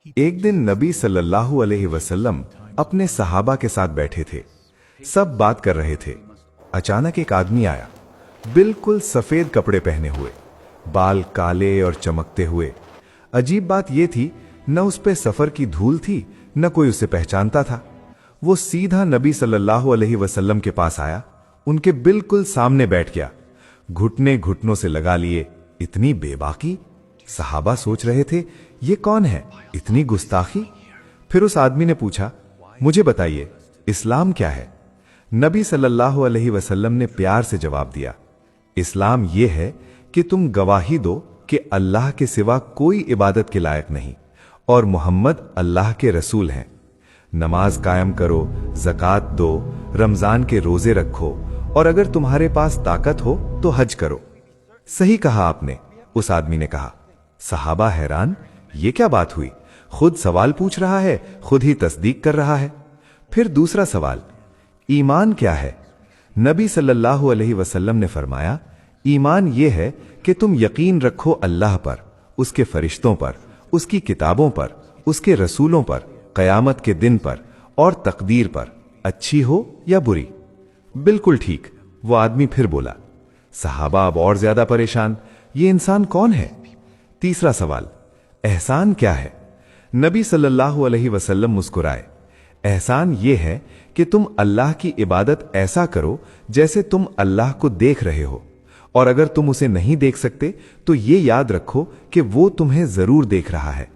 एक दिन नबी सल्लल्लाहु अलैहि वसल्लम अपने सहाबा के साथ बैठे थे। सब बात कर रहे थे। अचानक एक आदमी आया, बिल्कुल सफेद कपड़े पहने हुए, बाल काले और चमकते हुए। अजीब बात यह थी, न उस पे सफर की धूल थी, न कोई उसे पहचानता था। वो सीधा नबी सल्लल्लाहु अलैहि वसल्लम के पास आया, उनके बिल्कुल सामने बैठ गया, घुटने घुटनों से लगा लिए। इतनी बेबाकी। सहाबा सोच रहे थे, ये कौन है, इतनी गुस्ताखी। फिर उस आदमी ने पूछा, मुझे बताइए इस्लाम क्या है। नबी सल्लल्लाहु अलैहि वसल्लम ने प्यार से जवाब दिया, इस्लाम यह है कि तुम गवाही दो कि अल्लाह के सिवा कोई इबादत के लायक नहीं और मोहम्मद अल्लाह के रसूल हैं। नमाज कायम करो, ज़कात दो, रमजान के रोजे रखो और अगर तुम्हारे पास ताकत हो तो हज करो। सही कहा आपने, उस आदमी ने कहा। सहाबा हैरान, ये क्या बात हुई, खुद सवाल पूछ रहा है, खुद ही तस्दीक कर रहा है। फिर दूसरा सवाल, ईमान क्या है। नबी सल्लल्लाहु अलैहि वसल्लम ने फरमाया, ईमान यह है कि तुम यकीन रखो अल्लाह पर, उसके फरिश्तों पर, उसकी किताबों पर, उसके रसूलों पर, कयामत के दिन पर और तकदीर पर, अच्छी हो या बुरी। बिल्कुल ठीक, वो आदमी फिर बोला। सहाबा अब और ज्यादा परेशान, ये इंसान कौन है। तीसरा सवाल, एहसान क्या है। नबी सल्लल्लाहु अलैहि वसल्लम मुस्कुराए, एहसान यह है कि तुम अल्लाह की इबादत ऐसा करो जैसे तुम अल्लाह को देख रहे हो, और अगर तुम उसे नहीं देख सकते तो ये याद रखो कि वो तुम्हें जरूर देख रहा है।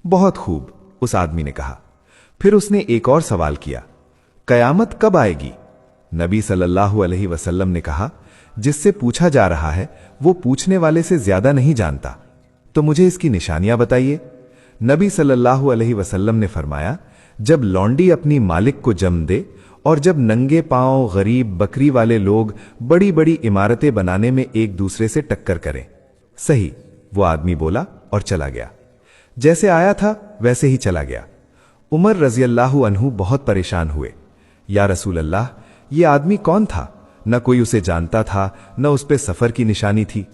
बहुत खूब, उस आदमी ने कहा। फिर उसने एक और सवाल किया, कयामत कब आएगी। नबी सल्लल्लाहु अलैहि वसल्लम ने कहा, जिससे पूछा जा रहा है वो पूछने वाले से ज्यादा नहीं जानता, तो मुझे इसकी निशानियां बताइए। नबी सल्लल्लाहु अलैहि वसल्लम ने फरमाया, जब लौंडी अपनी मालिक को जन्म दे और जब नंगे पांव गरीब बकरी वाले लोग बड़ी बड़ी इमारतें बनाने में एक दूसरे से टक्कर करें। सही, वो आदमी बोला और चला गया। जैसे आया था वैसे ही चला गया। उमर रज़ियल्लाहु अन्हु बहुत परेशान हुए, या रसूल अल्लाह, ये आदमी कौन था। न कोई उसे जानता था, न उस पे सफर की निशानी थी।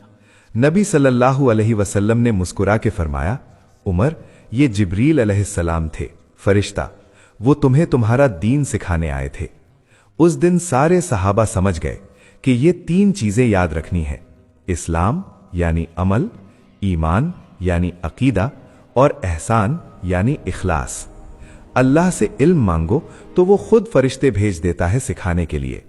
नबी सल्लल्लाहु अलैहि वसल्लम ने मुस्कुरा के फरमाया, उमर, ये जिब्रील अलैहिस्सलाम थे, फरिश्ता। वो तुम्हें तुम्हारा दीन सिखाने आए थे। उस दिन सारे सहाबा समझ गए कि ये तीन चीजें याद रखनी है, इस्लाम यानी अमल, ईमान यानी अकीदा और एहसान यानी इखलास। अल्लाह से इल्म मांगो तो वो खुद फरिश्ते भेज देता है सिखाने के लिए।